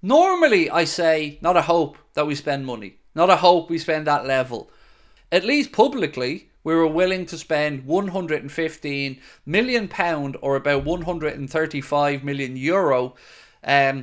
Normally, I say, not a hope that we spend money. Not a hope we spend that level. At least publicly, we were willing to spend £115 million or about €135 million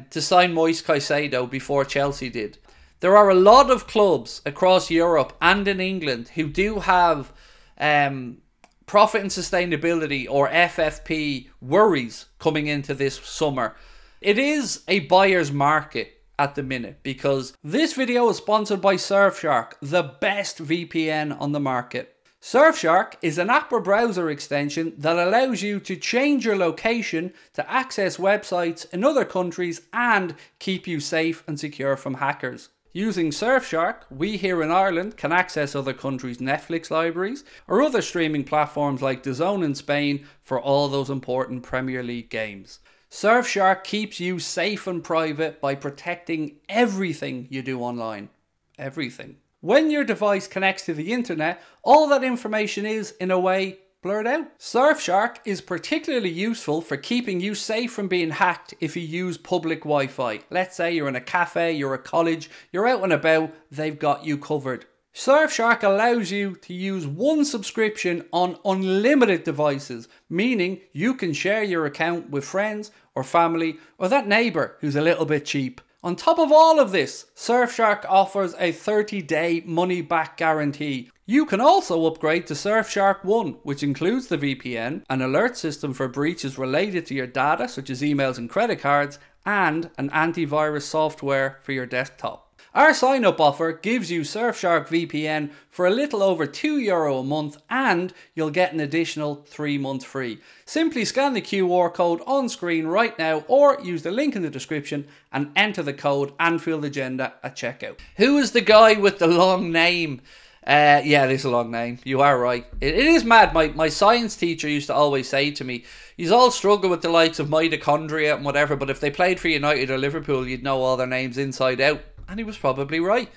to sign Moise Caicedo before Chelsea did. There are a lot of clubs across Europe and in England who do have profit and sustainability, or FFP, worries coming into this summer. It is a buyer's market at the minute, because this video is sponsored by Surfshark, the best VPN on the market. Surfshark is an app or browser extension that allows you to change your location to access websites in other countries and keep you safe and secure from hackers. Using Surfshark, we here in Ireland can access other countries' Netflix libraries or other streaming platforms like DAZN in Spain for all those important Premier League games. Surfshark keeps you safe and private by protecting everything you do online. Everything. When your device connects to the internet, all that information is, in a way, blurred out. Surfshark is particularly useful for keeping you safe from being hacked if you use public Wi-Fi. Let's say you're in a cafe, you're at college, you're out and about, they've got you covered. Surfshark allows you to use one subscription on unlimited devices, meaning you can share your account with friends or family or that neighbour who's a little bit cheap. On top of all of this, Surfshark offers a 30-day money-back guarantee. You can also upgrade to Surfshark One, which includes the VPN, an alert system for breaches related to your data, such as emails and credit cards, and an antivirus software for your desktop. Our sign-up offer gives you Surfshark VPN for a little over €2 a month, and you'll get an additional 3 months free. Simply scan the QR code on screen right now, or use the link in the description and enter the code Anfield Agenda at checkout. Who is the guy with the long name? Yeah, it is a long name. You are right. It is mad. My science teacher used to always say to me, "He's all struggle with the likes of mitochondria and whatever, but if they played for United or Liverpool, you'd know all their names inside out." And he was probably right.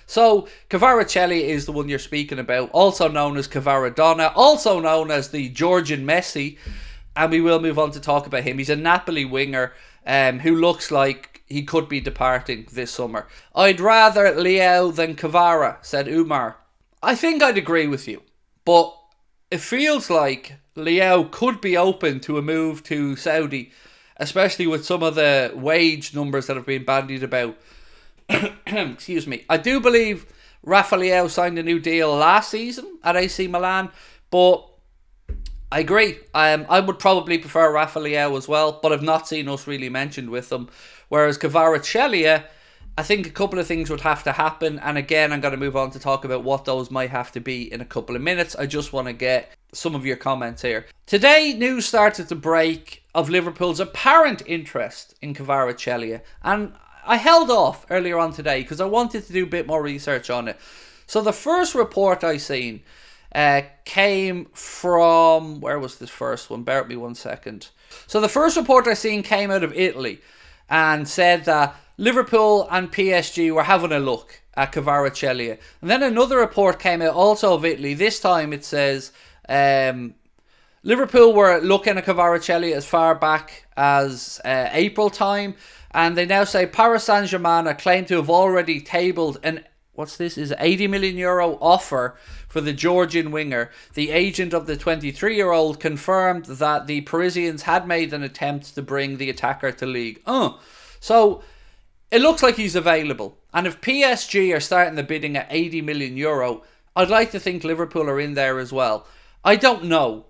So, Kvaratskhelia is the one you're speaking about, also known as Kvaradona, also known as the Georgian Messi, and we will move on to talk about him. He's a Napoli winger who looks like he could be departing this summer. "I'd rather Leao than Kvara," said Umar. I think I'd agree with you, but it feels like Leao could be open to a move to Saudi, especially with some of the wage numbers that have been bandied about. Excuse me. I do believe Rafa Leao signed a new deal last season at AC Milan, but I agree. I would probably prefer Rafa Leao as well, but I've not seen us really mentioned with them. Whereas Kvaratskhelia, I think a couple of things would have to happen, and again, I'm going to move on to talk about what those might have to be in a couple of minutes. I just want to get some of your comments here. Today, news started to break of Liverpool's apparent interest in Kvaratskhelia, and I held off earlier on today because I wanted to do a bit more research on it. So the first report I seen came from... Where was this first one? Bear with me 1 second. So the first report I seen came out of Italy and said that Liverpool and PSG were having a look at Kvaratskhelia. And then another report came out also of Italy. This time it says Liverpool were looking at Kvaratskhelia as far back as April time. And they now say Paris Saint-Germain are claimed to have already tabled an €80 million offer for the Georgian winger. The agent of the 23-year-old confirmed that the Parisians had made an attempt to bring the attacker to league. So it looks like he's available. And if PSG are starting the bidding at €80 million, I'd like to think Liverpool are in there as well. I don't know.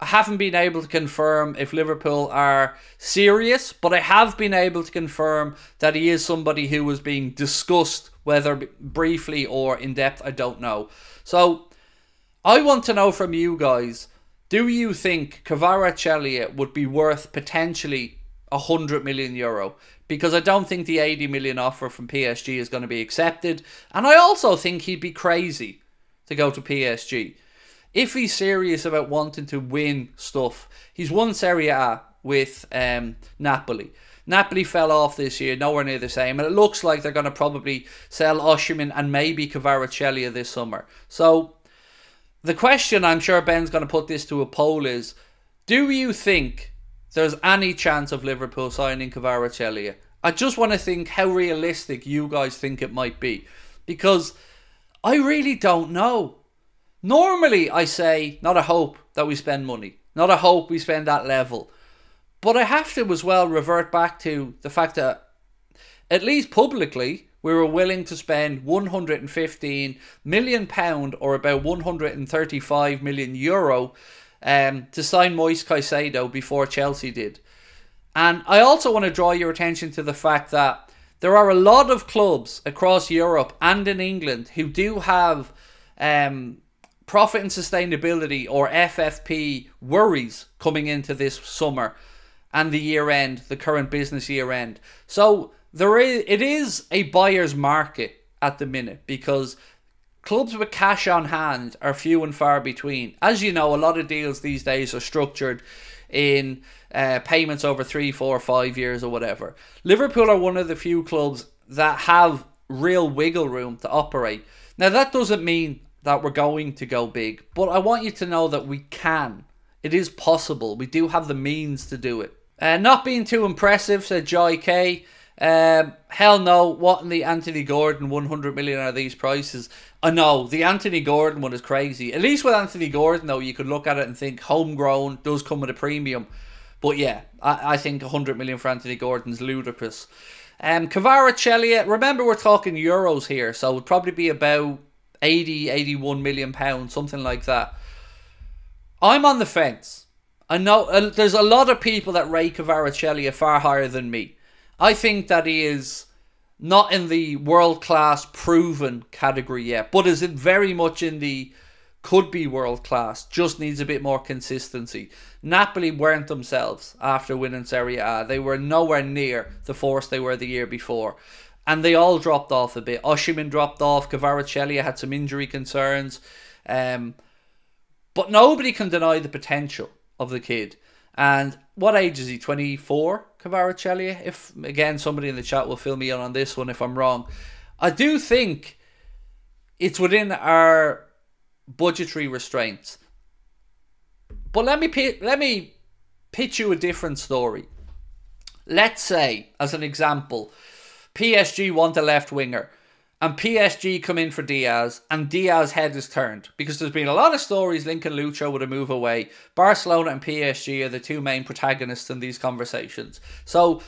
I haven't been able to confirm if Liverpool are serious, but I have been able to confirm that he is somebody who was being discussed, whether briefly or in depth, I don't know. So I want to know from you guys, do you think Kvaratskhelia would be worth potentially €100 million? Because I don't think the 80 million offer from PSG is going to be accepted. And I also think he'd be crazy to go to PSG. If he's serious about wanting to win stuff, he's won Serie A with Napoli. Napoli fell off this year, nowhere near the same. And it looks like they're going to probably sell Osimhen and maybe Kvaratskhelia this summer. So the question, I'm sure Ben's going to put this to a poll, is, do you think there's any chance of Liverpool signing Kvaratskhelia? I just want to think how realistic you guys think it might be, because I really don't know. Normally I say not a hope that we spend money, not a hope we spend that level, but I have to as well revert back to the fact that at least publicly we were willing to spend £115 million or about €135 million to sign Moise Caicedo before Chelsea did. And I also want to draw your attention to the fact that there are a lot of clubs across Europe and in England who do have profit and sustainability, or FFP, worries coming into this summer and the year end, the current business year end. So it is a buyer's market at the minute, because clubs with cash on hand are few and far between. As you know, a lot of deals these days are structured in payments over 3, 4, 5 years or whatever. Liverpool are one of the few clubs that have real wiggle room to operate. Now, that doesn't mean that we're going to go big, but I want you to know that we can. It is possible. We do have the means to do it. Not being too impressive, said Joy K. Hell no. What in the Anthony Gordon 100 million are these prices? I know, the Anthony Gordon one is crazy. At least with Anthony Gordon, though, you could look at it and think homegrown does come with a premium. But yeah, I think 100 million for Anthony Gordon's ludicrous. Kvaratskhelia, remember we're talking euros here, so it would probably be about 80, 81 million pounds, something like that. I'm on the fence. I know there's a lot of people that rate Kvaratskhelia far higher than me. I think that he is not in the world-class proven category yet, but is very much in the could be world-class, just needs a bit more consistency. Napoli weren't themselves after winning Serie A. They were nowhere near the force they were the year before. And they all dropped off a bit. Osimhen dropped off. Kvaratskhelia had some injury concerns. But nobody can deny the potential of the kid. And what age is he? 24, Kvaratskhelia? If, again, somebody in the chat will fill me in on this one if I'm wrong. I do think it's within our budgetary restraints. But let me pitch you a different story. Let's say, as an example, PSG want a left winger, and PSG come in for Diaz, and Diaz's head is turned, because there's been a lot of stories linking Lucho with a move away. Barcelona and PSG are the two main protagonists in these conversations. So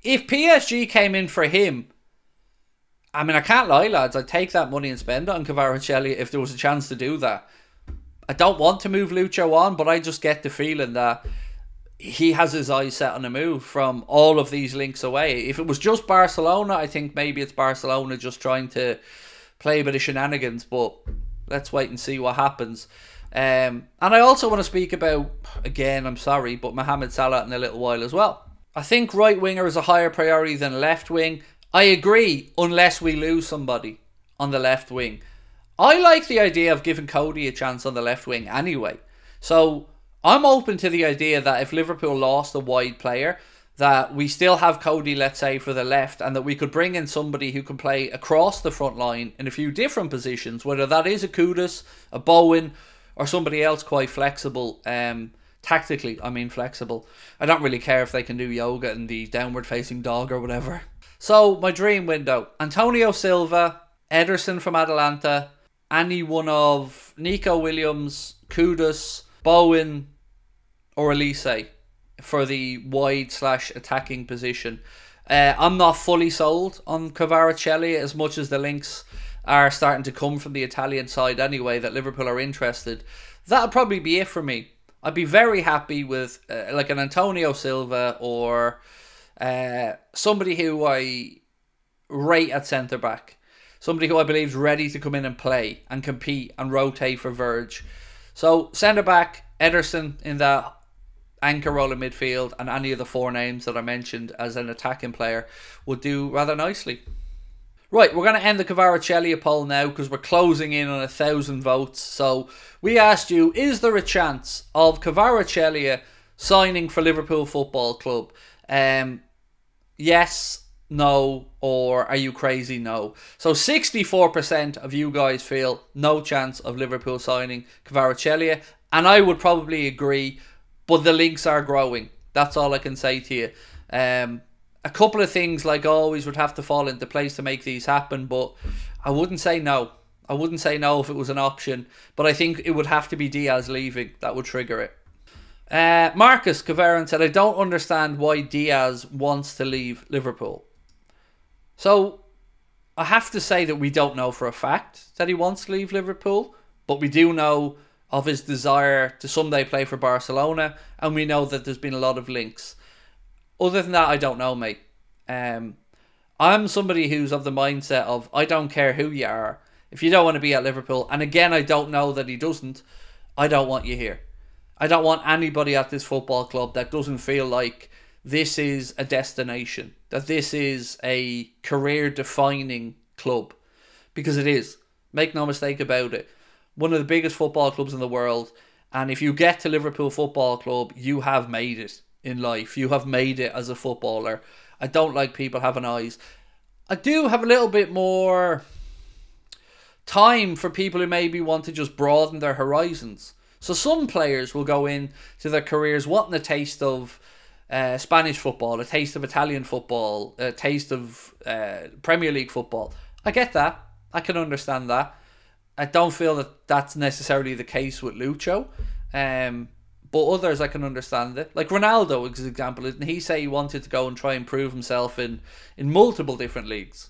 if PSG came in for him, I mean, I can't lie, lads, I'd take that money and spend it on Kvaratskhelia if there was a chance to do that. I don't want to move Lucho on, but I just get the feeling that he has his eyes set on a move from all of these links away. If it was just Barcelona, I think maybe it's Barcelona just trying to play a bit of shenanigans, but let's wait and see what happens. And I also want to speak about, again, I'm sorry, but Mohamed Salah in a little while as well. I think right winger is a higher priority than left wing. I agree, unless we lose somebody on the left wing. I like the idea of giving Cody a chance on the left wing anyway. So I'm open to the idea that if Liverpool lost a wide player, that we still have Cody, let's say, for the left, and that we could bring in somebody who can play across the front line in a few different positions, whether that is a Kudus, a Bowen, or somebody else quite flexible. Tactically, I mean flexible. I don't really care if they can do yoga in the downward facing dog or whatever. So, my dream window: Antonio Silva, Ederson from Atalanta, any one of Nico Williams, Kudus, Bowen, or Elise for the wide/attacking position. I'm not fully sold on Kvaratskhelia, as much as the links are starting to come from the Italian side anyway, that Liverpool are interested. That'll probably be it for me. I'd be very happy with like an Antonio Silva, or somebody who I rate at centre-back. Somebody who I believe is ready to come in and play and compete and rotate for Verge. So, centre-back, Ederson in that anchor role in midfield, and any of the four names that I mentioned as an attacking player would do rather nicely. Right, we're going to end the Kvaratskhelia poll now, because we're closing in on 1,000 votes. So, we asked you, is there a chance of Kvaratskhelia signing for Liverpool Football Club? Yes, no, or are you crazy? No. So 64% of you guys feel no chance of Liverpool signing Kvaratskhelia, and I would probably agree, but the links are growing. That's all I can say to you. a couple of things, like always, would have to fall into place to make these happen, but I wouldn't say no. I wouldn't say no if it was an option, but I think it would have to be Diaz leaving that would trigger it. Marcus Cavaran said, I don't understand why Diaz wants to leave Liverpool. So, I have to say that we don't know for a fact that he wants to leave Liverpool, but we do know of his desire to someday play for Barcelona, and we know that there's been a lot of links. Other than that, I don't know, mate. I'm somebody who's of the mindset of, I don't care who you are. If you don't want to be at Liverpool, and again, I don't know that he doesn't, I don't want you here. I don't want anybody at this football club that doesn't feel like this is a destination, that this is a career-defining club. Because it is. Make no mistake about it. One of the biggest football clubs in the world, and if you get to Liverpool Football Club, you have made it in life. You have made it as a footballer. I don't like people having eyes. I do have a little bit more time for people who maybe want to just broaden their horizons. So some players will go into their careers wanting a taste of Spanish football, a taste of Italian football, a taste of Premier League football. I get that. I can understand that. I don't feel that that's necessarily the case with Lucho. But others, I can understand it. Like Ronaldo, as an example, didn't he say he wanted to go and try and prove himself in multiple different leagues?